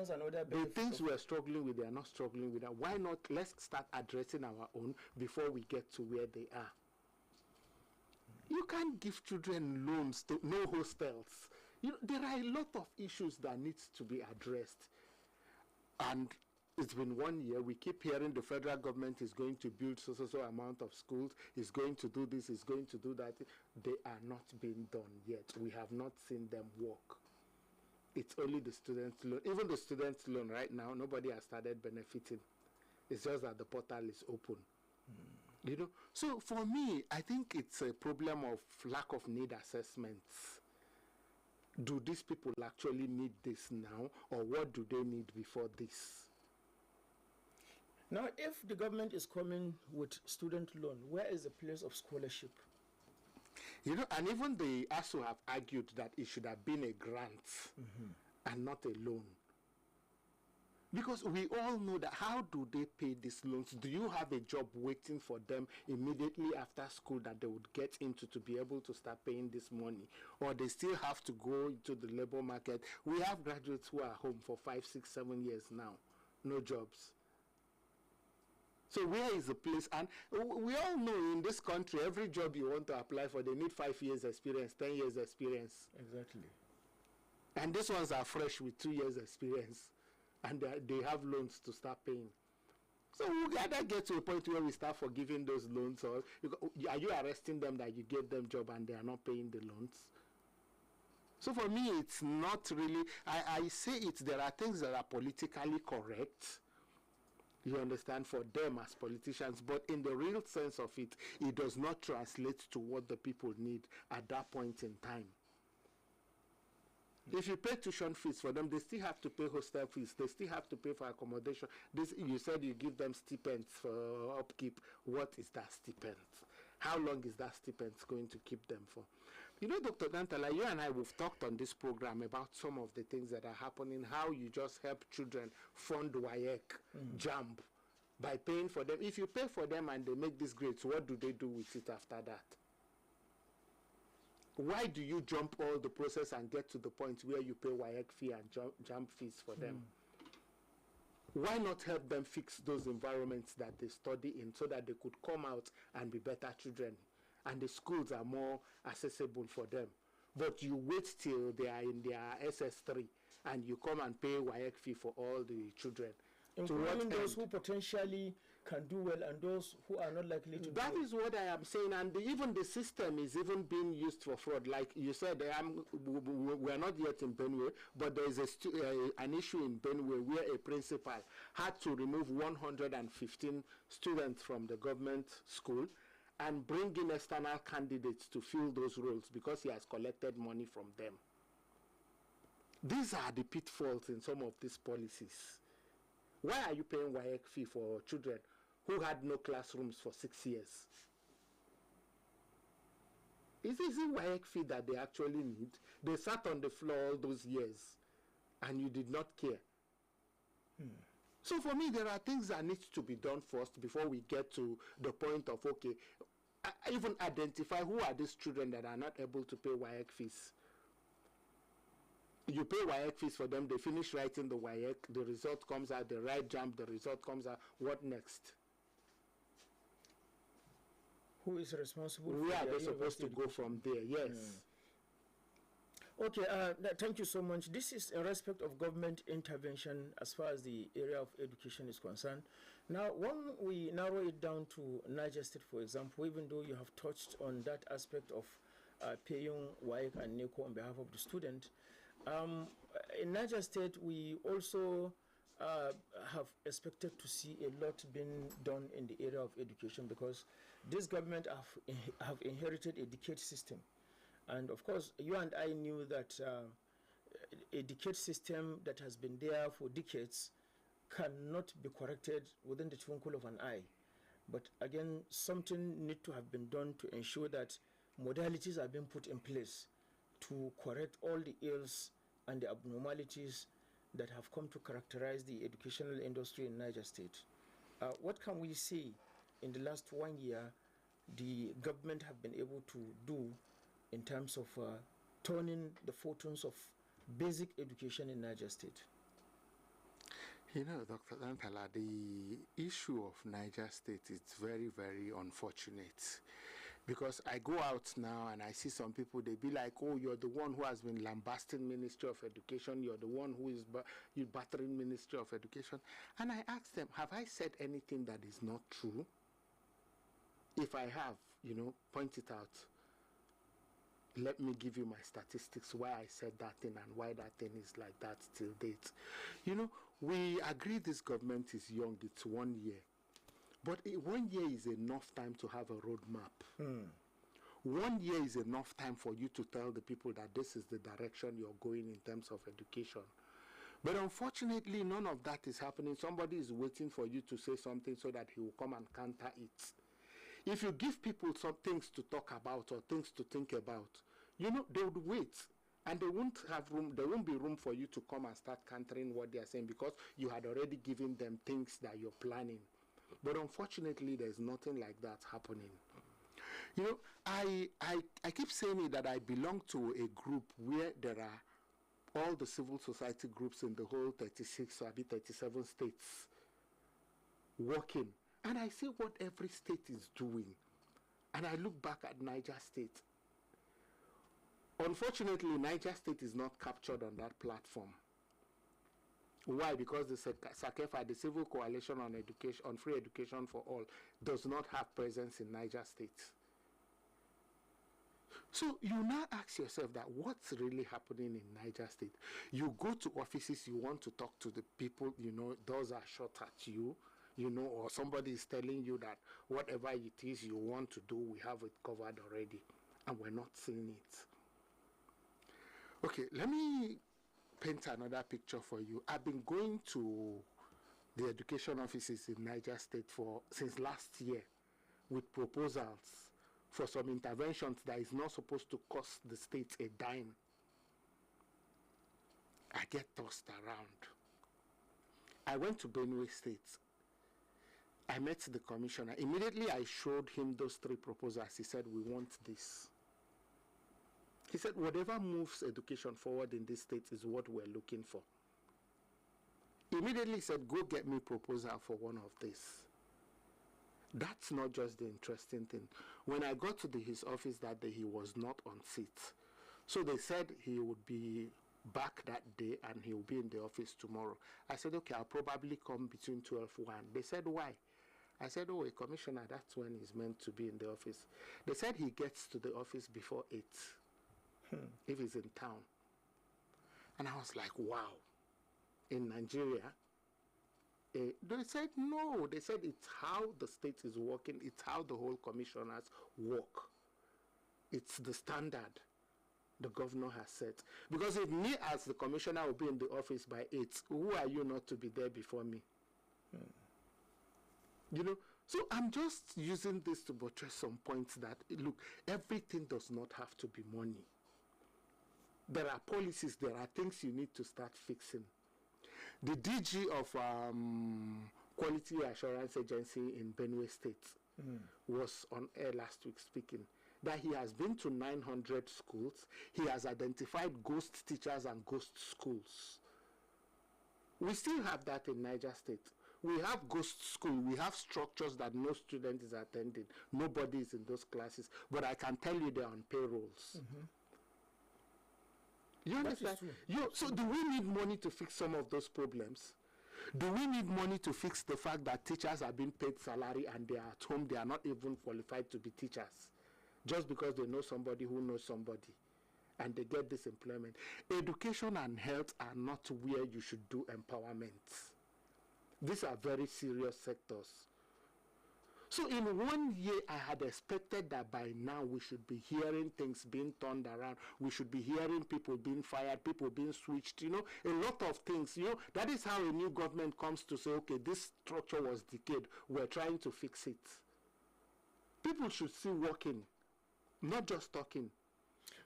The things we're struggling with, they are not struggling with that. Why not? Let's start addressing our own before we get to where they are. You can't give children loans to no hostels. There are a lot of issues that needs to be addressed. And it's been 1 year. We keep hearing the federal government is going to build so amount of schools, is going to do this, is going to do that. They are not being done yet. We have not seen them work. It's only the student loan. Even the student loan right now, nobody has started benefiting. It's just that the portal is open. So for me, I think it's a problem of lack of need assessments. Do these people actually need this now, or what do they need before this? Now, if the government is coming with student loan, where is the place of scholarship? And even the ASU have argued that it should have been a grant and not a loan. Because we all know that how do they pay these loans? Do you have a job waiting for them immediately after school that they would get into to be able to start paying this money? Or they still have to go into the labor market? We have graduates who are home for 5, 6, 7 years now. No jobs. So where is the place? And we all know in this country, every job you want to apply for, they need 5 years experience, 10 years experience. Exactly. And these ones are fresh with 2 years experience. And they have loans to start paying. So we gotta get to a point where we start forgiving those loans. Or are you arresting them that you gave them job and they are not paying the loans? So for me, it's not really. I say it. There are things that are politically correct. You understand, for them as politicians, but in the real sense of it, it does not translate to what the people need at that point in time. If you pay tuition fees for them, they still have to pay hostel fees. They still have to pay for accommodation. You said you give them stipends for upkeep. What is that stipend? How long is that stipend going to keep them for? Dr. Dantala, you and I, we've talked on this program about some of the things that are happening, how you just help children fund WAEC, JAMB, by paying for them. If you pay for them and they make these grades, what do they do with it after that? Why do you jump all the process and get to the point where you pay WAEC fee and JAMB fees for them? Why not help them fix those environments that they study in so that they could come out and be better children and the schools are more accessible for them? But you wait till they are in their SS3 and you come and pay WAEC fee for all the children. Including those who potentially can do well and those who are not likely to do well. That is what I am saying, and even the system is even being used for fraud. Like you said, we are not yet in Benue, but there is an issue in Benue where a principal had to remove 115 students from the government school and bring in external candidates to fill those roles because he has collected money from them. These are the pitfalls in some of these policies. Why are you paying WAEC fee for children who had no classrooms for 6 years? Is it WAEC fee that they actually need? They sat on the floor all those years and you did not care. So for me, there are things that need to be done first before we get to the point of, okay, even identify who are these children that are not able to pay WAEC fees. You pay WAEC fees for them, they finish writing the WAEC, the result comes out, they write JAMB, the result comes out. What next? Who is responsible? Where are they supposed to go from there? Yes. Okay, thank you so much. This is in respect of government intervention as far as the area of education is concerned. Now, when we narrow it down to Niger State, for example, even though you have touched on that aspect of paying WAEC and NECO on behalf of the student, in Niger State, we also have expected to see a lot being done in the area of education because this government have inherited a decade system. And of course, you and I knew that a decade system that has been there for decades cannot be corrected within the twinkle of an eye. But again, something needs to have been done to ensure that modalities are being put in place to correct all the ills and the abnormalities that have come to characterize the educational industry in Niger State. What can we say in the last 1 year the government have been able to do in terms of turning the fortunes of basic education in Niger State? You know, Dr. Dantala, the issue of Niger State is very, very unfortunate. Because I go out now and I see some people, they be like, oh, you're the one who has been lambasting Ministry of Education. You're the one who is you battering Ministry of Education. And I ask them, have I said anything that is not true? If I have, you know, point it out. Let me give you my statistics, why I said that thing and why that thing is like that till date. You know, we agree this government is young, it's 1 year. But 1 year is enough time to have a roadmap. 1 year is enough time for you to tell the people that this is the direction you're going in terms of education. But unfortunately, none of that is happening. Somebody is waiting for you to say something so that he will come and counter it. If you give people some things to talk about or things to think about, you know, they would wait. And they won't have room, there won't be room for you to come and start countering what they are saying because you had already given them things that you're planning. But unfortunately, there's nothing like that happening. You know, I keep saying it that I belong to a group where there are all the civil society groups in the whole 36 or 37 states working. And I see what every state is doing. And I look back at Niger State. Unfortunately, Niger State is not captured on that platform. Why? Because the SACEFA, the Civil Coalition on Education, on Free Education for All, does not have presence in Niger State. So you now ask yourself that what's really happening in Niger State? You go to offices, you want to talk to the people, you know, doors are shut at you. You know, or somebody is telling you that whatever it is you want to do, we have it covered already, and we're not seeing it. Okay, let me paint another picture for you. I've been going to the education offices in Niger State since last year with proposals for some interventions that is not supposed to cost the state a dime. I get tossed around. I went to Benue State. I met the commissioner. Immediately I showed him those 3 proposals. He said, we want this. He said, whatever moves education forward in this state is what we're looking for. Immediately he said, go get me a proposal for one of these. That's not just the interesting thing. When I got to his office that day, he was not on seat. So they said he would be back that day and he will be in the office tomorrow. I said, okay, I'll probably come between 12 and 1. They said, why? I said, oh, a commissioner, that's when he's meant to be in the office. They said he gets to the office before 8 if he's in town. And I was like, wow. In Nigeria, they said no. They said it's how the state is working. It's how the whole commissioners work. It's the standard the governor has set. Because if me as the commissioner will be in the office by 8, who are you not to be there before me? You know, so I'm just using this to buttress some points that, look, everything does not have to be money. There are policies, there are things you need to start fixing. The DG of Quality Assurance Agency in Benue State was on air last week speaking that he has been to 900 schools. He has identified ghost teachers and ghost schools. We still have that in Niger State. We have ghost school. We have structures that no student is attending. Nobody is in those classes. But I can tell you they're on payrolls. You understand? So do we need money to fix some of those problems? Do we need money to fix the fact that teachers are being paid salary and they are at home, they are not even qualified to be teachers, just because they know somebody who knows somebody, and they get this employment? Education and health are not where you should do empowerment. These are very serious sectors. So in 1 year, I had expected that by now we should be hearing things being turned around. We should be hearing people being fired, people being switched, you know, a lot of things. You know, that is how a new government comes to say, okay, this structure was decayed. We're trying to fix it. People should see working, not just talking.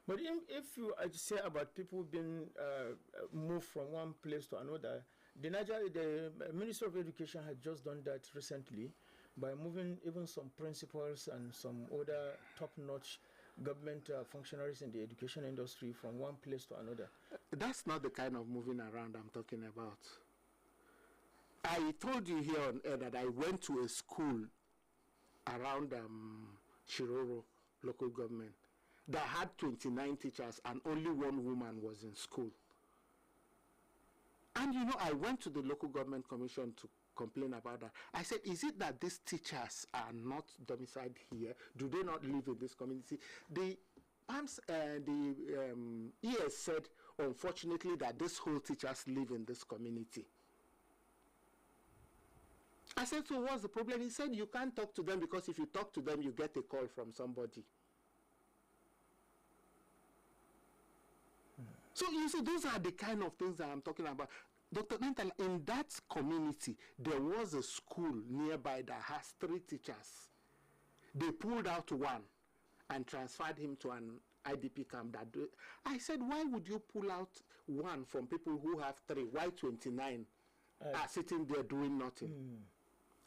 But if you say about people being moved from one place to another, the Minister of Education had just done that recently by moving even some principals and some other top-notch government functionaries in the education industry from one place to another. That's not the kind of moving around I'm talking about. I told you here on air that I went to a school around Shiroro local government that had 29 teachers and only one woman was in school. And you know, I went to the local government commission to complain about that. I said, is it that these teachers are not domiciled here? Do they not live in this community? The ES said, unfortunately, that these whole teachers live in this community. I said, so what's the problem? He said, you can't talk to them because if you talk to them, you get a call from somebody. So you see, those are the kind of things that I'm talking about. Dr. Nantala, in that community, there was a school nearby that has 3 teachers. They pulled out one and transferred him to an IDP camp. I said, why would you pull out one from people who have 3? Why 29 are sitting there doing nothing?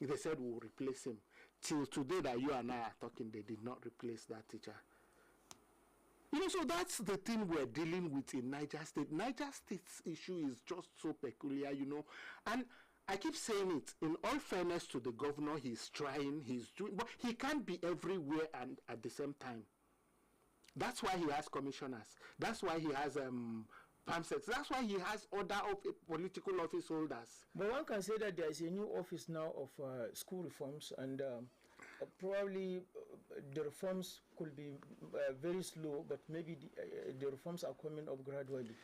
They said, we'll replace him. Till today that you and I are talking, they did not replace that teacher. You know, so that's the thing we're dealing with in Niger State. Niger State's issue is just so peculiar, you know. And I keep saying it, in all fairness to the governor, he's trying, he's doing, but he can't be everywhere and at the same time. That's why he has commissioners. That's why he has PAMSEX. That's why he has other political office holders. But one can say that there is a new office now of school reforms, and probably the reforms could be very slow, but maybe the reforms are coming up gradually.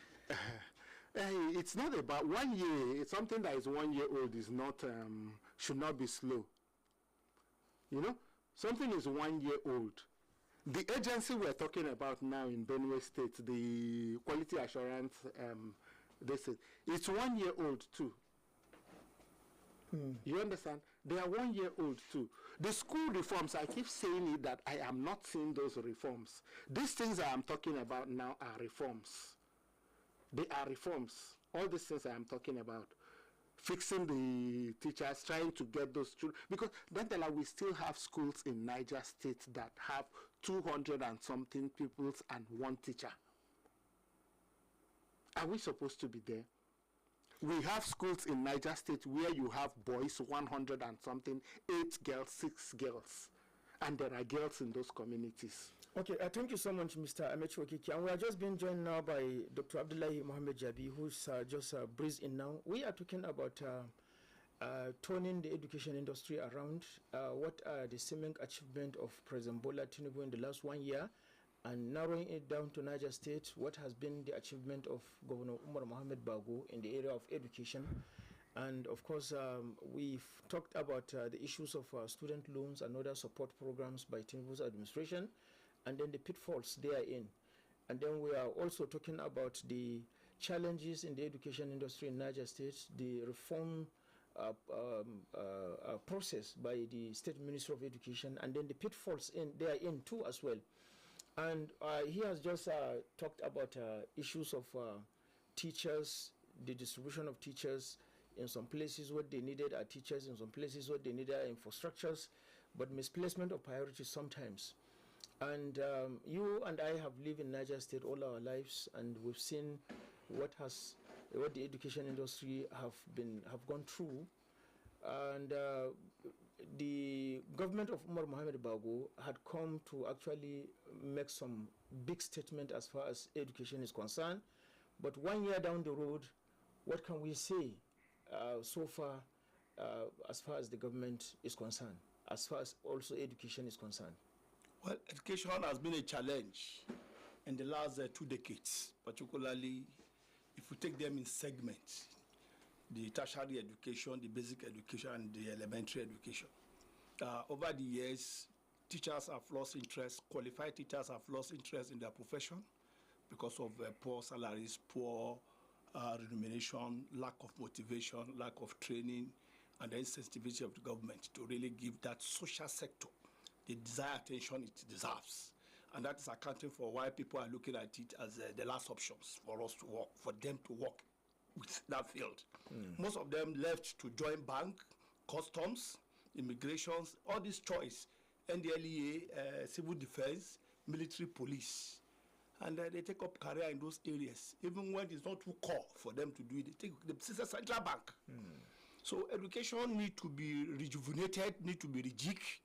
It's not about 1 year. It's something that is 1 year old is not should not be slow. You know, something is 1 year old. The agency we're talking about now in Benue State, the quality assurance, it's 1 year old too. You understand? They are 1 year old too. The school reforms, I keep saying it that I am not seeing those reforms. These things I am talking about now are reforms. They are reforms. All these things I am talking about. Fixing the teachers, trying to get those children. Because then we still have schools in Niger State that have 200 and something pupils and 1 teacher. Are we supposed to be there? We have schools in Niger State where you have boys, 100 and something, 8 girls, 6 girls. And there are girls in those communities. Okay, thank you so much, Mr. Amechi Okiki. And we are just being joined now by Dr. Abdullahi Mohammed Jabi, who's just breezed in now. We are talking about turning the education industry around. What are the seeming achievements of President Bola Tinubu in the last 1 year? And narrowing it down to Niger State, what has been the achievement of Governor Umar Mohammed Bago in the area of education? And of course, we've talked about the issues of student loans and other support programs by Tinubu's administration, and then the pitfalls they are in. And then we are also talking about the challenges in the education industry in Niger State, the reform process by the State Ministry of Education, and then the pitfalls they are in too as well. And he has just talked about issues of teachers, the distribution of teachers. In some places what they needed are teachers, in some places what they needed are infrastructures, but misplacement of priorities sometimes. And you and I have lived in Niger State all our lives, and we've seen what the education industry have gone through. And the government of Umar Mohammed Bago had come to actually make some big statement as far as education is concerned. But 1 year down the road, what can we say so far as far as the government is concerned, as far as also education is concerned? Well, education has been a challenge in the last 2 decades, particularly if we take them in segments. The tertiary education, the basic education, and the elementary education. Over the years, teachers have lost interest, qualified teachers have lost interest in their profession because of poor salaries, poor remuneration, lack of motivation, lack of training, and the insensitivity of the government to really give that social sector the desired attention it deserves. And that is accounting for why people are looking at it as the last options for us to work, for them to work with that field. Most of them left to join bank, customs, immigrations, all these choice, NDLEA, civil defense, military police. And they take up career in those areas, even when it's not too core for them to do it. They take the central bank. So education need to be rejuvenated, need to be rejigged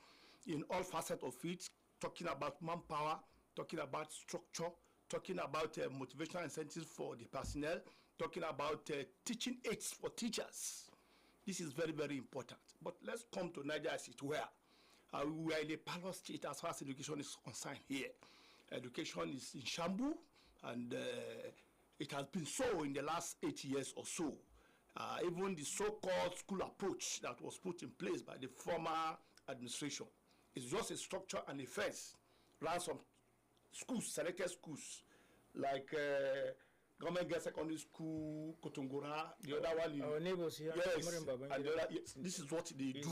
in all facets of it, talking about manpower, talking about structure, talking about motivational incentives for the personnel, talking about teaching aids for teachers. This is very, very important. But let's come to Niger as it were. We are in a parlor state as far as education is concerned here. Education is in shambles, and it has been so in the last 8 years or so. Even the so-called school approach that was put in place by the former administration is just a structure and a fence. Run some schools, selected schools, like Government Girls Secondary School, Kotongora, the other one. Our neighbors here. Yes, and the other, yes, this is what they do.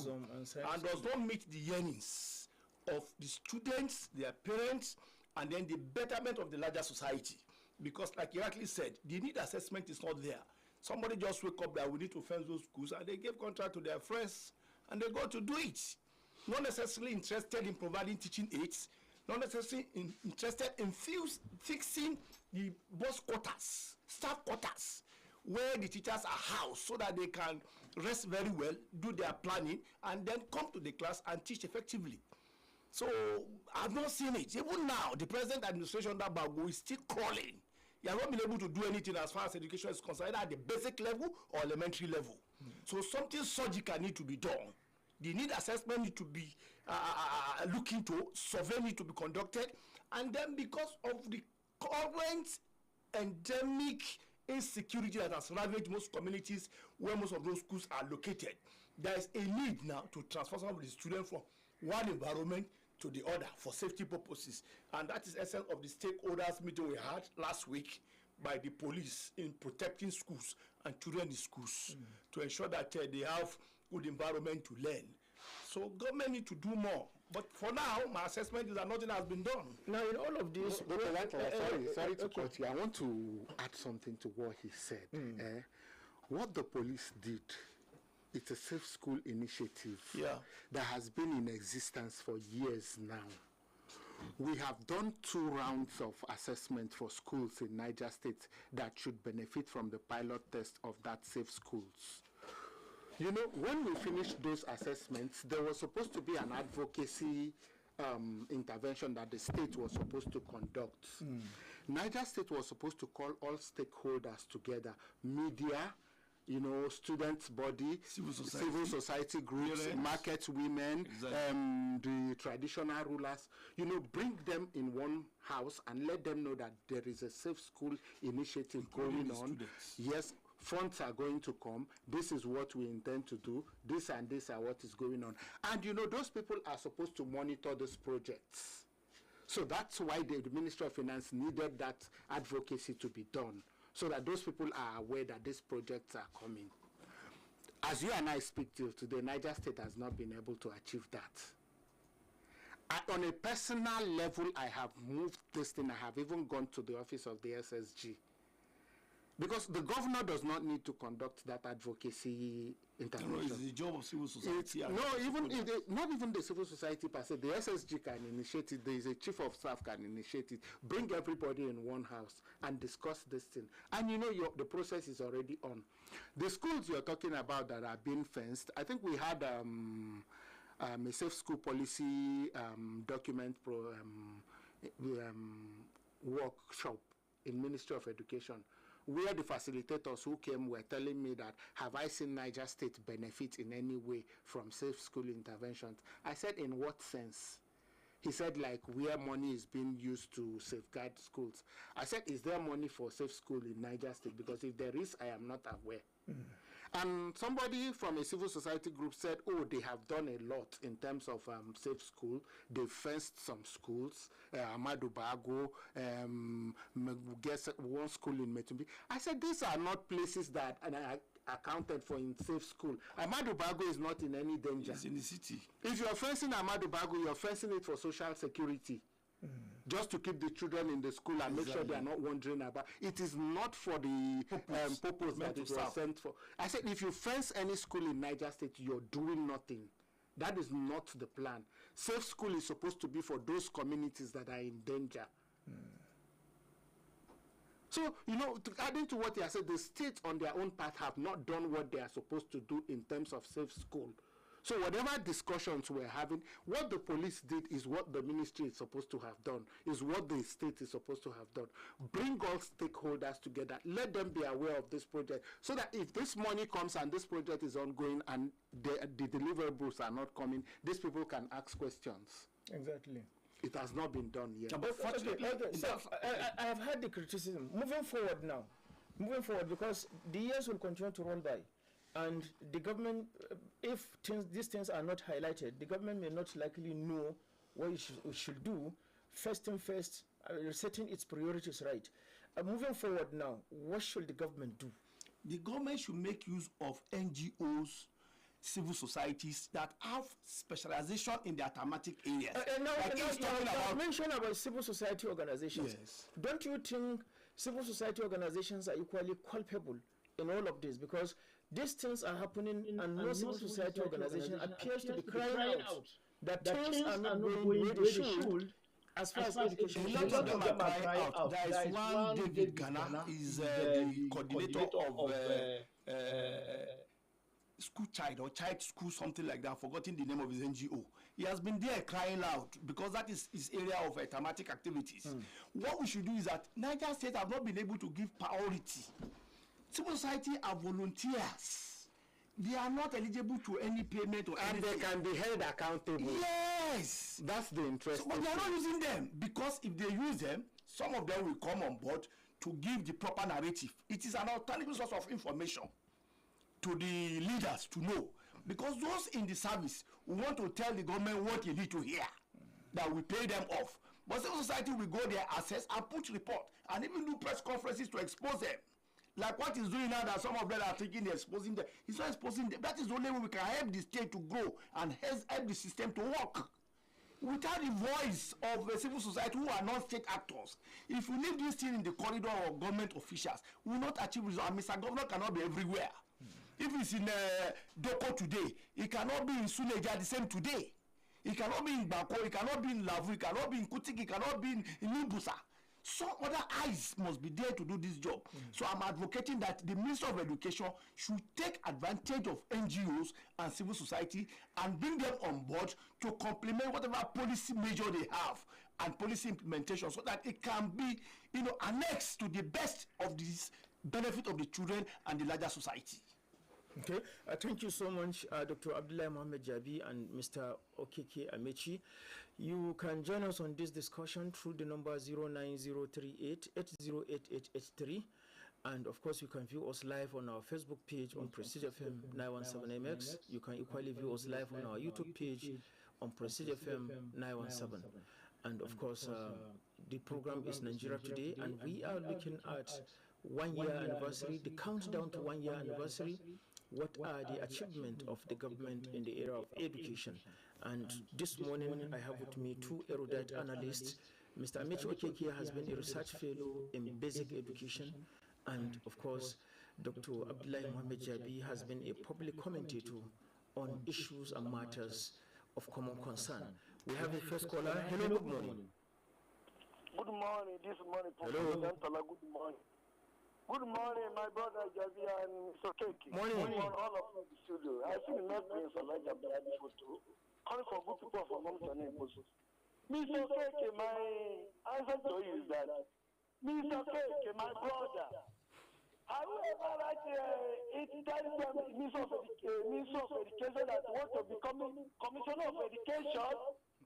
And does not meet the yearnings of the students, their parents, and then the betterment of the larger society. Because like you rightly said, the need assessment is not there. Somebody just wake up that we need to fence those schools, and they give contract to their friends, and they go to do it. Not necessarily interested in providing teaching aids, not necessarily interested in fixing the boss quarters, staff quarters, where the teachers are housed so that they can rest very well, do their planning, and then come to the class and teach effectively. So I've not seen it. Even now, the present administration that Bago is still crawling. You have not been able to do anything as far as education is concerned, either at the basic level or elementary level. So something surgical need to be done. The need assessment need to be looked into, survey need to be conducted, and then because of the current endemic insecurity that has ravaged most communities where most of those schools are located, there is a need now to transfer some of the students from one environment to the other for safety purposes. And that is the essence of the stakeholders meeting we had last week by the police in protecting schools and children in schools to ensure that they have good environment to learn. So government need to do more. But for now, my assessment is that nothing has been done. Now, in all of this... Sorry to cut you. I want to add something to what he said. What the police did, it's a safe school initiative that has been in existence for years now. We have done 2 rounds of assessment for schools in Niger State that should benefit from the pilot test of that safe schools. You know, when we finished those assessments, there was supposed to be an advocacy intervention that the state was supposed to conduct. Niger State was supposed to call all stakeholders together, media, you know, students' body, civil society groups, market women, the traditional rulers, you know, bring them in one house and let them know that there is a safe school initiative going on. Yes, funds are going to come. This is what we intend to do. This and this are what is going on. And you know, those people are supposed to monitor those projects. So that's why the Ministry of Finance needed that advocacy to be done, so that those people are aware that these projects are coming. As you and I speak to today, Niger State has not been able to achieve that. On a personal level, I have moved this thing. I have even gone to the office of the SSG. Because the governor does not need to conduct that advocacy intervention. No, it's the job of civil society. Not even the civil society per se. The SSG can initiate it. There is a chief of staff can initiate it. Bring everybody in one house and discuss this thing. And you know, the process is already on. The schools you're talking about that are being fenced, I think we had a safe school policy document workshop in Ministry of Education, where the facilitators who came were telling me that, have I seen Niger State benefit in any way from safe school interventions? I said, in what sense? He said, like where money is being used to safeguard schools. I said, is there money for safe school in Niger State? Because if there is, I am not aware. And somebody from a civil society group said, oh, they have done a lot in terms of safe school. They fenced some schools, Amadou Bago, one school in Metumbi. I said, these are not places that are accounted for in safe school. Amadou Bago is not in any danger. It's in the city. If you're fencing Amadou Bago, you're fencing it for social security. Just to keep the children in the school and make sure they are not wandering about. It is not for the purpose that it was sent for. I said, if you fence any school in Niger State, you're doing nothing. That is not the plan. Safe school is supposed to be for those communities that are in danger. So, adding to what you said, the states on their own part have not done what they are supposed to do in terms of safe school. So whatever discussions we're having, what the police did is what the ministry is supposed to have done, is what the state is supposed to have done. Bring all stakeholders together, let them be aware of this project, so that if this money comes and this project is ongoing and the deliverables are not coming, these people can ask questions. Exactly. It has not been done yet. But fortunately, So I have heard the criticism. Moving forward, because the years will continue to roll by, and the government, if these things are not highlighted, the government may not likely know what it should do. First thing first, setting its priorities right. Moving forward now, what should the government do? the government should make use of NGOs, civil societies that have specialization in their thematic areas. Now, like you mentioned about civil society organizations. Yes. Don't you think civil society organizations are equally culpable in all of this? Because these things are happening and no civil society organization appears to be crying out that things are not going where they should. As far as education, a lot of them are crying out. There is one David Ghana, is the coordinator of school child or child school, something like that. I've forgotten the name of his NGO. He has been there crying out because that is his area of thematic activities. What we should do is that Niger State have not been able to give priority. Civil society are volunteers. They are not eligible to any payment or and anything. they can be held accountable. Yes, that's the interest. So, but they are not using them because if they use them, some of them will come on board to give the proper narrative. It is an alternative source of information to the leaders to know, because those in the service want to tell the government what you need to hear, that we pay them off. But civil society will go there, assess and put report and even do press conferences to expose them. Like what he's doing now, that some of them are thinking they're exposing them. He's not exposing them. That is the only way we can help the state to grow and help the system to work. Without the voice of the civil society who are not state actors, if we leave this thing in the corridor of government officials, we will not achieve results. And Mr. Governor cannot be everywhere. If it's in Doko today, he cannot be in Suleja the same today. He cannot be in Bako, he cannot be in Lavu, he cannot be in Kutik, he cannot be in Nimbusa. Some other eyes must be there to do this job. So I'm advocating that the Minister of Education should take advantage of NGOs and civil society and bring them on board to complement whatever policy measure they have and policy implementation, so that it can be, annexed to the best of this benefit of the children and the larger society. Okay, thank you so much, Dr. Abdullahi Mohammed Jabi and Mr. Okeke Amechi. You can join us on this discussion through the number 09038-808883. And of course, you can view us live on our Facebook page on Prestigefm91.7mx. You can equally view us live on our YouTube page on Prestigefm917. And of course, the program is Nigeria Today, and we are looking at 1 year anniversary, the countdown to 1 year anniversary. What are the achievements of the government in the area of education? And this morning, I have with me two erudite analysts. Mr. Amechi Okeke has been a research fellow in basic education, and of course, Dr. Abdullahi Mohammed Jabi has been a public commentator on issues and matters of common concern. We have the first caller. Hello, good morning. Good morning. This morning, Hello. Good morning. Good morning, my brother Javi and Mr. Keke. Morning. Good morning, all of you in the studio. I see the next prince of Elijah Brady photo. Calling for good people from Mr. Post. Mr. Keke, my answer to you is that, Mr. Keke, my brother, however, like it tells them, Minister of Education that want to become Commissioner of Education,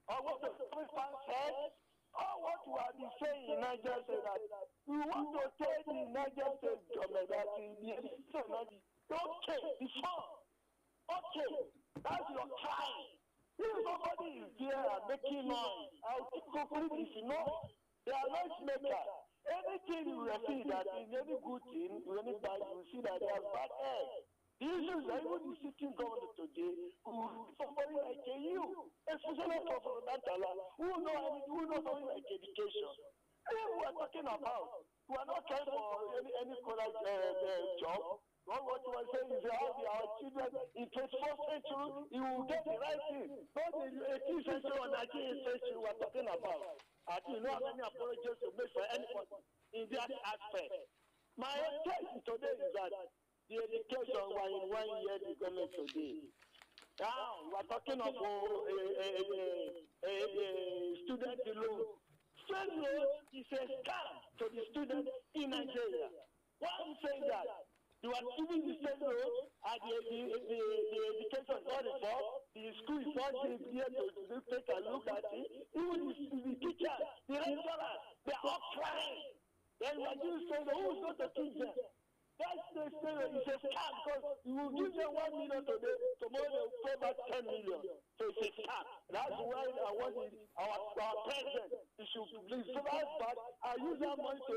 or want to become head, or what we have been saying in Niger State, that we want to tell the Niger State government that the education okay before. Okay, that's your crime. If somebody is there and making noise, I think hopefully is noise. They are noise makers. Anything you will see that in any good thing, in any bad, you will see that they are bad eggs. The issue is that even the sitting governor today, somebody like you, especially for Dantala, who knows something like education. If we are talking about, we are not trying for any college job. What you are saying is how our children in 21st century, you will get the right thing. Not the 18th century or 19th century we are talking about. I do not have any apologies to make for anyone in that aspect. My take today is that the education was in 1 year the government today. Now, we are talking of a student loan. Student loan is a scam to the students in Nigeria. Why I'm saying that? You are giving the student loan and the education is not involved, the school is not there to take a look at it. Even the teachers, the lecturers, they are all crying. Then we are giving student loan, who is going to teach them? That's the student is a scam because you will give them 1 million today, tomorrow they will pay back 10 million. So it's a scam. That's why I want our president, he should please so that's bad. I use that money to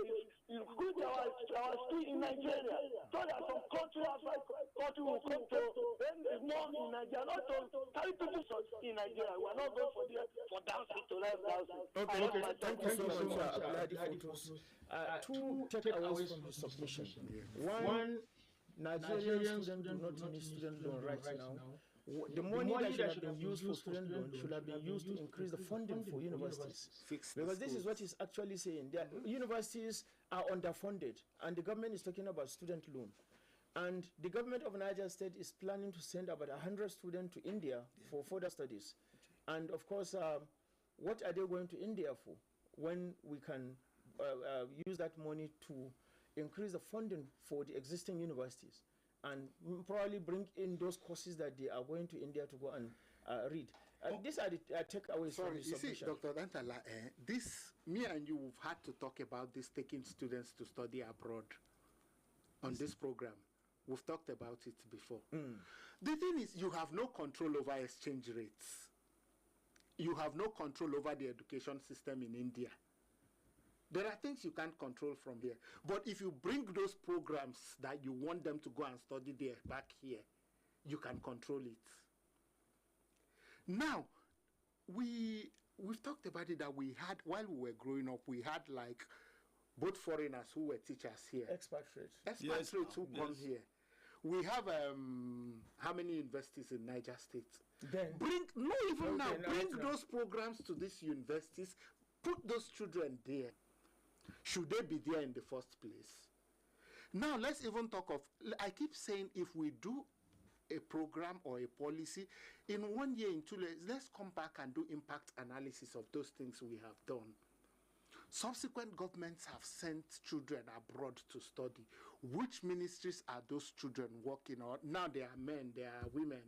increase our school in Nigeria. So that some country outside country will come to then more in Nigeria, not to carry people in Nigeria. We are not going for dancing to live dancing. Okay. Thank you so much, Abladi Photos. Two takeaways from his submission. One, Nigerian students do not need student loan right now. The money that should have been used for student loan should have been used to increase the funding for universities. Because this is what he's actually saying. That universities are underfunded, and the government is talking about student loan. And the government of Niger State is planning to send about 100 students to India for further studies. And of course, what are they going to India for when we can use that money to increase the funding for the existing universities and probably bring in those courses that they are going to India to go and read. These are the takeaways from the submission. You see, Dr. Dantala, me and you have had to talk about this, taking students to study abroad on this program. We've talked about it before. The thing is, you have no control over exchange rates. You have no control over the education system in India. There are things you can't control from here. But if you bring those programs that you want them to go and study there back here, you can control it. Now, we've talked about it that we had, while we were growing up, we had like both foreigners who were teachers here. Expatriates who come here. We have how many universities in Niger State? Bring those programs to these universities, put those children there. Should they be there in the first place? Now let's even talk of, I keep saying if we do a program or a policy, in 1 year, in 2 years, let's come back and do impact analysis of those things we have done. Subsequent governments have sent children abroad to study. Which ministries are those children working on? Now they are men, they are women,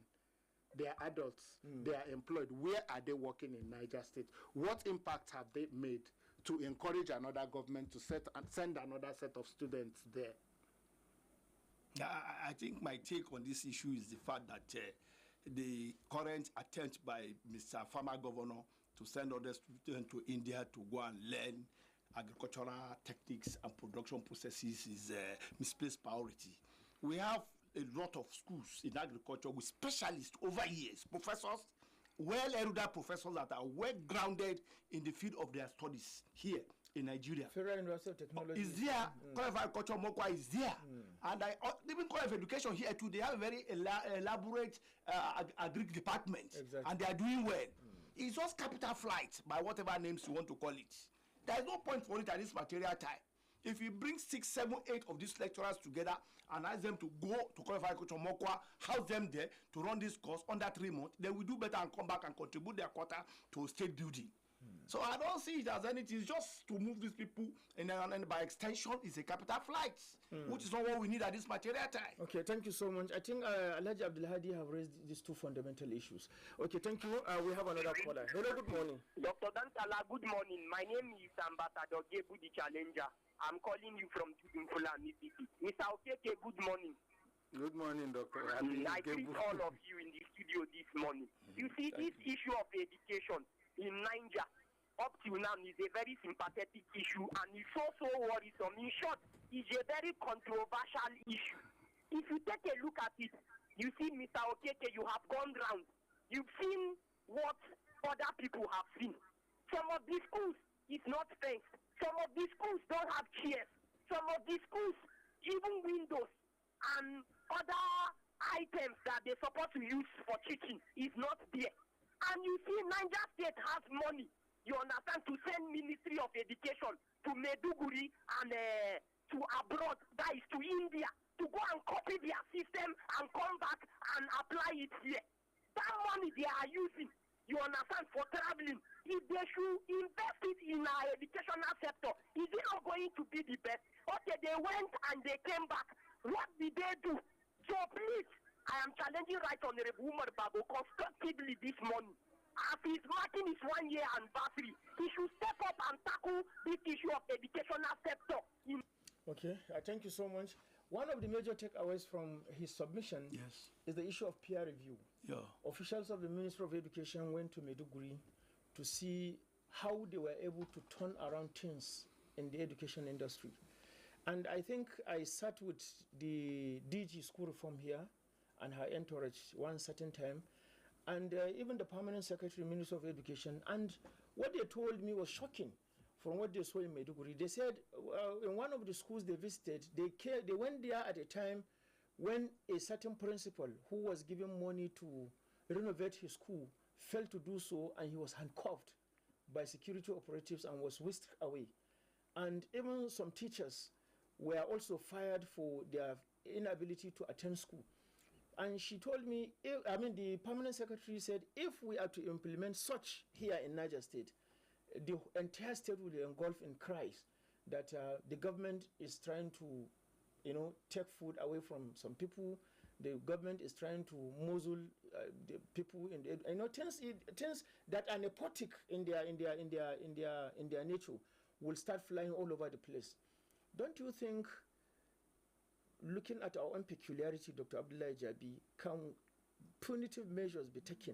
they are adults, they are employed. Where are they working in Niger State? What impact have they made to encourage another government to send another set of students there? I think my take on this issue is the fact that the current attempt by Mr. Farmer Governor to send other students to India to go and learn agricultural techniques and production processes is misplaced priority. We have a lot of schools in agriculture with specialists over years, professors, well-erudite professors that are well-grounded in the field of their studies here in Nigeria. Federal University of Technology is there. College of Agriculture Mokwa is there. And even College of Education here too, they have a very elaborate agric department. Exactly. And they are doing well. It's just capital flight, by whatever names you want to call it. There is no point for it at this material time. If you bring 6, 7, 8 of these lecturers together and ask them to go to College of Agriculture Mokwa, house them there to run this course under 3 months, then we do better and come back and contribute their quota to state building. So I don't see it as anything. It's just to move these people, and by extension, it's a capital flight, which is not what we need at this material time. Okay, thank you so much. I think Alhaji Abdulhadi have raised these two fundamental issues. Okay, thank you. We have another caller. Hello, good morning. Dr. Dantala, good morning. My name is Ambassador Gebu the Challenger. I'm calling you from Tudunfula, Mississippi. Mr. Okeke, good morning. Good morning, Doctor. I greet all of you in the studio this morning. You see, this issue of education in Niger, up till now, is a very sympathetic issue, and it's also worrisome. In short, it's a very controversial issue. If you take a look at it, you see, Mr. Okeke, you have gone round. You've seen what other people have seen. Some of these schools is not fenced. Some of these schools don't have chairs. Some of these schools, even windows, and other items that they're supposed to use for teaching is not there. And you see, Niger State has money, you understand, to send Ministry of Education to Maiduguri and to abroad, that is to India, to go and copy their system and come back and apply it here. That money they are using, you understand, for traveling, if they should invest it in our educational sector, is it not going to be the best? Okay, they went and they came back. What did they do? So please, I am challenging Right Honorable Umar Bago constructively this morning. As he's marking his 1 year anniversary, he should step up and tackle this issue of educational sector. Okay, thank you so much. One of the major takeaways from his submission is the issue of peer review. Yeah. Officials of the Ministry of Education went to Maiduguri to see how they were able to turn around things in the education industry. And I think I sat with the DG School Reform here and her entourage one certain time, and even the Permanent Secretary, Minister of Education, and what they told me was shocking from what they saw in Maiduguri. They said in one of the schools they visited, they went there at a time when a certain principal who was given money to renovate his school failed to do so, and he was handcuffed by security operatives and was whisked away. And even some teachers were also fired for their inability to attend school. And she told me, the Permanent Secretary said, if we are to implement such here in Niger State, the entire state will engulf in cries that the government is trying to, take food away from some people. The government is trying to muzzle the people in the, things that are nepotic in their nature will start flying all over the place. Don't you think, looking at our own peculiarity, Dr. Abdullahi Jabi, can punitive measures be taken,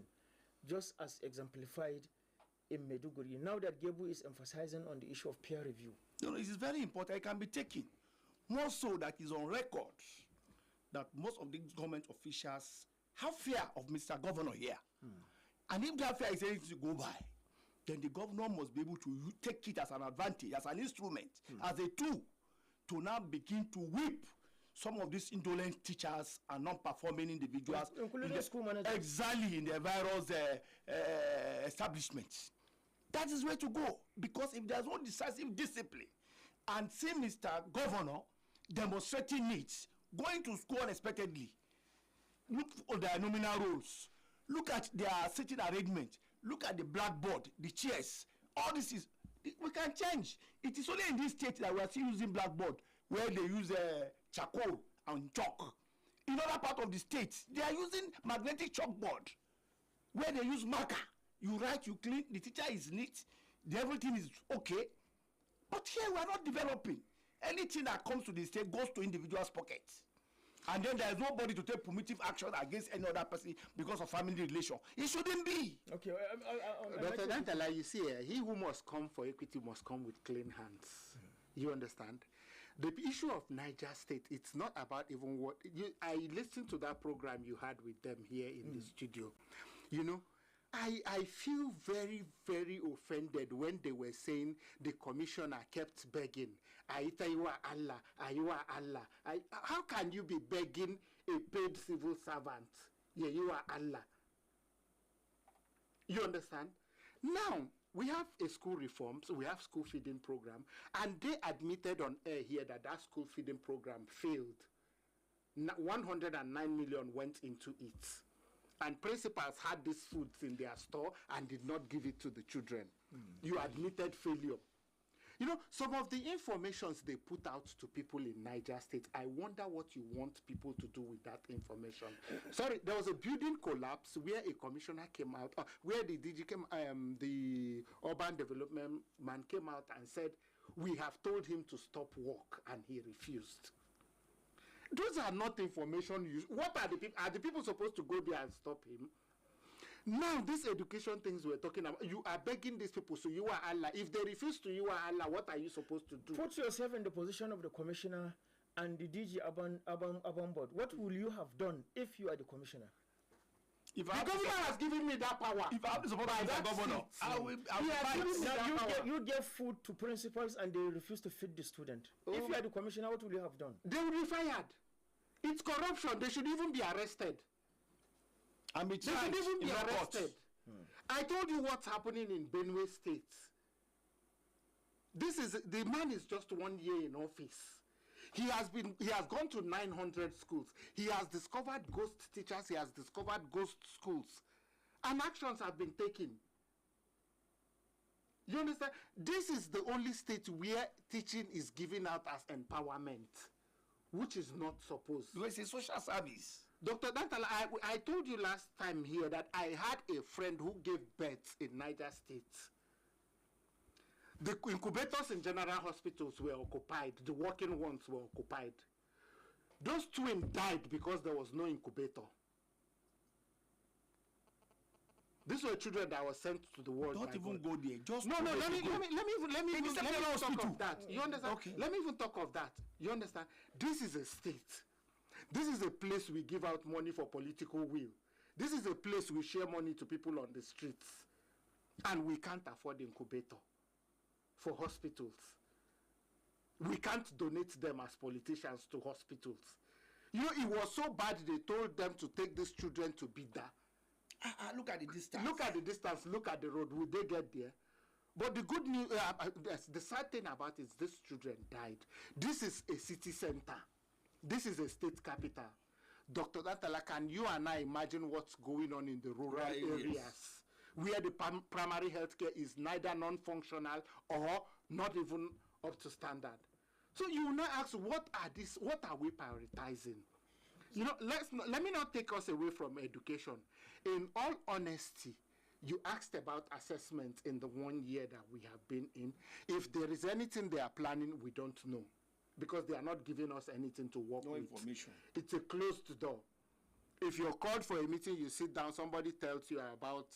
just as exemplified in Maiduguri, now that Gebu is emphasizing on the issue of peer review? No, it is very important. It can be taken. More so that is on record that most of the government officials have fear of Mr. Governor here. And if that fear is anything to go by, then the governor must be able to take it as an advantage, as an instrument, as a tool to now begin to whip some of these indolent teachers and non-performing individuals, including school managers. Exactly, in the various establishments. That is where to go, because if there's no decisive discipline, and see Mr. Governor demonstrating needs, going to school unexpectedly, look for their nominal roles, look at their sitting arrangement, look at the blackboard, the chairs, all this is, we can change. It is only in this state that we are still using blackboard, where they use charcoal and chalk. In other part of the state, they are using magnetic chalkboard, where they use marker. You write, you clean, the teacher is neat, everything is okay. But here we are not developing. Anything that comes to the state goes to individuals' pockets. And then there is nobody to take primitive action against any other person because of family relation. It shouldn't be. Okay. Dr. Dantala, you see, he who must come for equity must come with clean hands. You understand? The issue of Niger State, it's not about even what... I listened to that program you had with them here in the studio. You know, I feel very, very offended when they were saying the commissioner kept begging, Aita, you are Allah, you are Allah. How can you be begging a paid civil servant? Yeah, you are Allah. You understand? Now, we have a school reform, so we have school feeding program, and they admitted on air here that that school feeding program failed. 109 million went into it. And principals had these foods in their store and did not give it to the children. You admitted failure. You know, some of the informations they put out to people in Niger State, I wonder what you want people to do with that information. Sorry, there was a building collapse where a commissioner came out, where the DG came, the urban development man came out and said, we have told him to stop work, and he refused. Those are not information. What are the people? Are the people supposed to go there and stop him? Now, these education things we're talking about, you are begging these people, so you are Allah. If they refuse to, you are Allah, what are you supposed to do? Put yourself in the position of the commissioner and the DG Urban Board. What will you have done if you are the commissioner? If the governor has given me that power. If I have to support the governor, I will fight. You give food to principals and they refuse to feed the student. If you are the commissioner, what will you have done? They will be fired. It's corruption. They should even be arrested. And They should even be arrested. I told you what's happening in Benue State. The man is just 1 year in office. He has gone to 900 schools. He has discovered ghost teachers. He has discovered ghost schools. And actions have been taken. You understand? This is the only state where teaching is given out as empowerment, which is not supposed. It's a social service. Dr. Dantala, I told you last time here that I had a friend who gave birth in Niger State. The incubators in general hospitals were occupied. The working ones were occupied. Those twins died because there was no incubator. These were children that were sent to the world. Don't even go there. Just no. Let me even talk of that. You understand? Okay. Let me even talk of that. You understand? This is a state. This is a place we give out money for political will. This is a place we share money to people on the streets, and we can't afford incubator for hospitals. We can't donate them as politicians to hospitals. You know, it was so bad they told them to take these children to Bida. Look at the distance. Look at the distance, look at the road. Will they get there? But the good news, the sad thing about it is these children died. This is a city center. This is a state capital. Dr. Dantala, can you and I imagine what's going on in the rural areas where the primary health care is neither non-functional or not even up to standard? So you will now ask, what are we prioritizing? You know, let me not take us away from education. In all honesty, you asked about assessment in the 1 year that we have been in. If there is anything they are planning, we don't know, because they are not giving us anything to work with. No information. It's a closed door. If you're called for a meeting, you sit down, somebody tells you about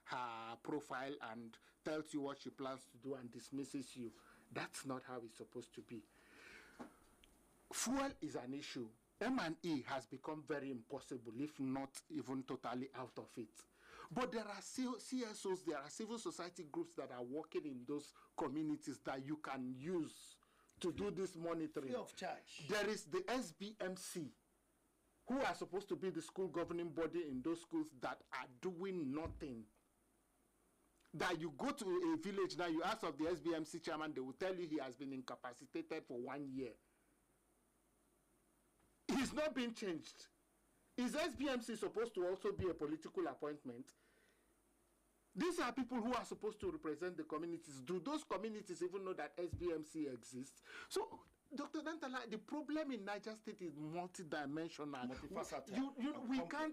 her profile and tells you what she plans to do and dismisses you. That's not how it's supposed to be. Fuel is an issue. M&E has become very impossible, if not even totally out of it. But there are CSOs, there are civil society groups that are working in those communities that you can use to do this monitoring. Free of charge. There is the SBMC, who are supposed to be the school governing body in those schools that are doing nothing. That you go to a village now, you ask of the SBMC chairman, they will tell you he has been incapacitated for 1 year. He's not being changed. Is SBMC supposed to also be a political appointment? These are people who are supposed to represent the communities. Do those communities even know that SBMC exists? So, Dr. Dantala, the problem in Niger State is multidimensional. Multifaceted.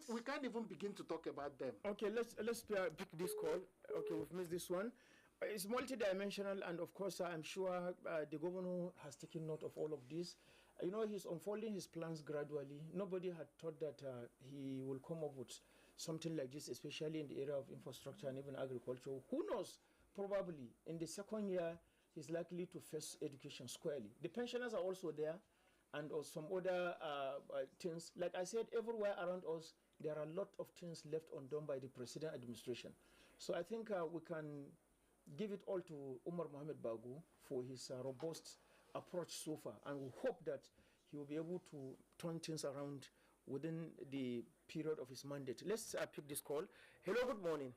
We can't even begin to talk about them. Okay, let's pick this call. Okay, we've missed this one. It's multidimensional, and of course, I'm sure the governor has taken note of all of this. You know, he's unfolding his plans gradually. Nobody had thought that he will come up with something like this, especially in the area of infrastructure and even agriculture. Who knows? Probably in the second year, he's likely to face education squarely. The pensioners are also there, and some other things. Like I said, everywhere around us, there are a lot of things left undone by the President administration. So I think we can give it all to Umar Mohamed Bagu for his robust approach so far, and we hope that he will be able to turn things around within the period of his mandate. Let's pick this call. Hello, good morning.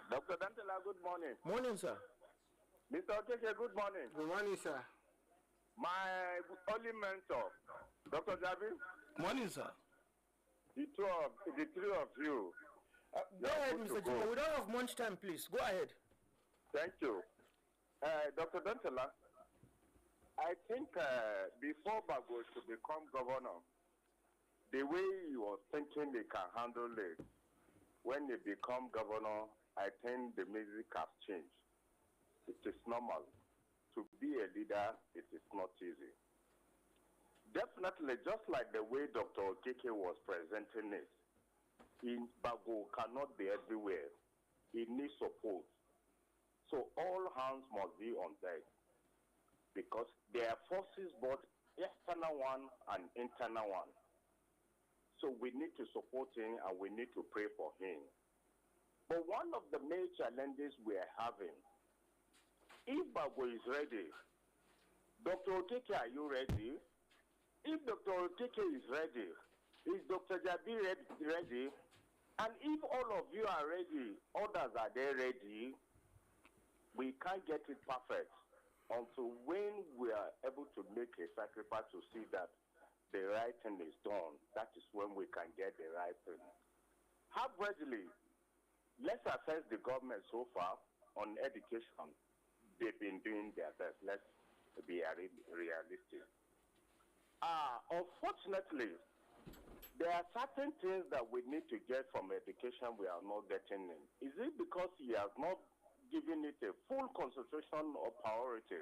Dr. Dantala, good morning. Morning, sir. Mr. Okeke, good morning. Good morning, sir. My only mentor, Dr. Javi. Morning, sir. The three of you. Go ahead, Mr. Juma. We don't have much time, please. Go ahead. Thank you. Dr. Dantala, I think before Bago should become governor, the way he was thinking they can handle it, when they become governor, I think the music has changed. It is normal. To be a leader, it is not easy. Definitely, just like the way Dr. Okeke was presenting it, Bago cannot be everywhere. He needs support. So all hands must be on deck, because there are forces, both external one and internal one. So we need to support him and we need to pray for him. But one of the main challenges we are having, if Bago is ready, Dr. Okeke, are you ready? If Dr. Okeke is ready, is Dr. Jabi ready? And if all of you are ready, others are they ready, we can't get it perfect until when we are able to make a sacrifice to see that the right thing is done. That is when we can get the right thing. How readily, let's assess the government so far on education. They've been doing their best. Let's be realistic. Unfortunately, there are certain things that we need to get from education we are not getting in. Is it because he has not given it a full concentration or priority?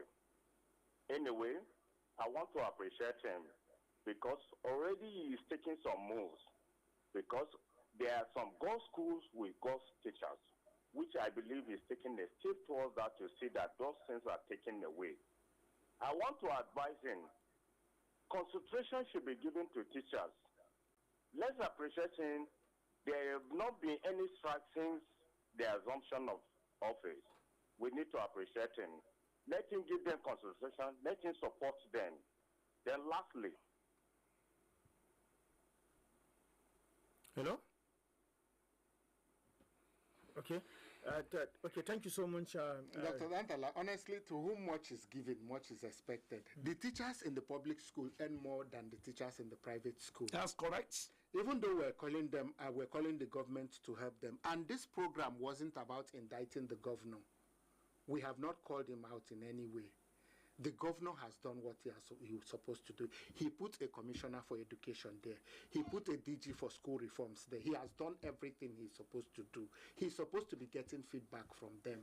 Anyway, I want to appreciate him because already he is taking some moves. Because there are some ghost schools with ghost teachers, which I believe is taking a step towards that to see that those things are taken away. I want to advise him, concentration should be given to teachers. Let's appreciate him. There have not been any strike since the assumption of office. We need to appreciate him. Let him give them concentration. Let him support them. Then lastly. Hello? Okay. Okay, thank you so much. Dr. Dantala, honestly, to whom much is given, much is expected. The teachers in the public school earn more than the teachers in the private school. That's correct. Even though we're calling the government to help them. And this program wasn't about indicting the governor. We have not called him out in any way. The governor has done what he was supposed to do. He put a commissioner for education there. He put a DG for school reforms there. He has done everything he's supposed to do. He's supposed to be getting feedback from them.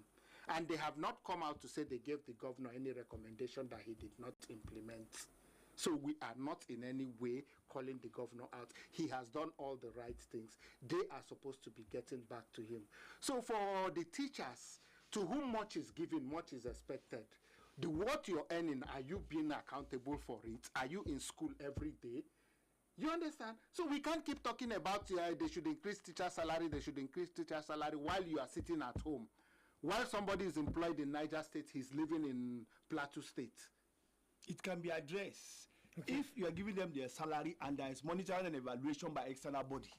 And they have not come out to say they gave the governor any recommendation that he did not implement. So we are not in any way calling the governor out. He has done all the right things. They are supposed to be getting back to him. So for the teachers, to whom much is given, much is expected. What you're earning, are you being accountable for it? Are you in school every day? You understand? So we can't keep talking about they should increase teacher salary, they should increase teacher salary while you are sitting at home. While somebody is employed in Niger State, he's living in Plateau State. It can be addressed. Okay. If you are giving them their salary and there is monitoring and evaluation by external body,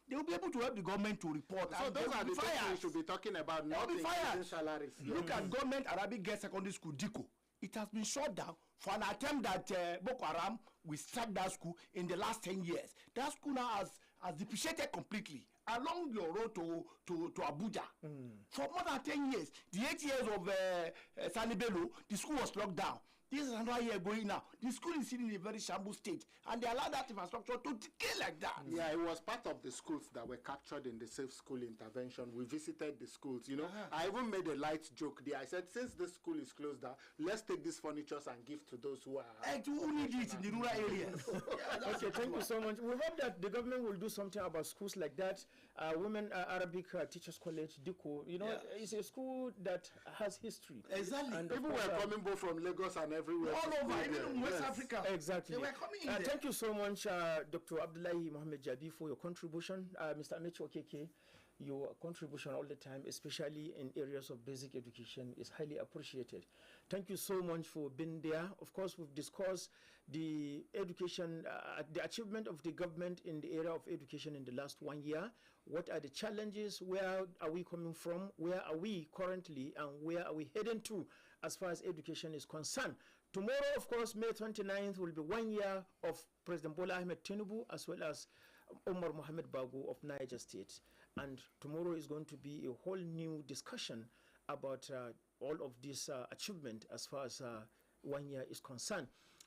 they will be able to help the government to report. So those are the things we should be talking about, not increasing salaries. Look at government Arabic Girls Secondary School, DICO. It has been shut down for an attempt that Boko Haram will start that school in the last 10 years. That school now has depreciated completely along your road to Abuja. For more than 10 years. The 8 years of Sani Bello, the school was locked down. This is another year going now. The school is sitting in a very shambles state, and they allow that infrastructure to decay like that. Yeah, it was part of the schools that were captured in the Safe School Intervention. We visited the schools, you know. I even made a light joke there. I said, since this school is closed down, let's take these furnitures and give to those who are... who need it in the rural areas. Okay, thank you so much. We hope that the government will do something about schools like that. Women Arabic Teachers College, DICO, you know, it's a school that has history. Exactly. And people were coming both from Lagos and everywhere. All over, even in West Africa. Exactly. They were coming in there. Thank you so much, Dr. Abdullahi Mohammed Jabi, for your contribution. Mr. Amechi Okeke, your contribution all the time, especially in areas of basic education, is highly appreciated. Thank you so much for being there. Of course, we've discussed the education, the achievement of the government in the area of education in the last 1 year. What are the challenges? Where are we coming from? Where are we currently? And where are we heading to as far as education is concerned? Tomorrow, of course, May 29th will be 1 year of President Bola Ahmed Tinubu as well as Omar Mohamed Bago of Niger State. And tomorrow is going to be a whole new discussion about all of this achievement as far as 1 year is concerned.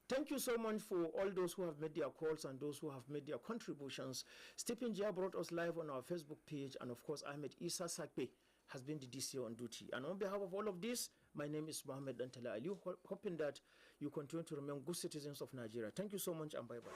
Thank you so much for all those who have made their calls and those who have made their contributions. Stephen Jia brought us live on our Facebook page, and of course, Ahmed Isa Sakpe has been the DC on duty. And on behalf of all of this, my name is Mohammed Dantala Ali, hoping that you continue to remain good citizens of Nigeria. Thank you so much, and bye-bye.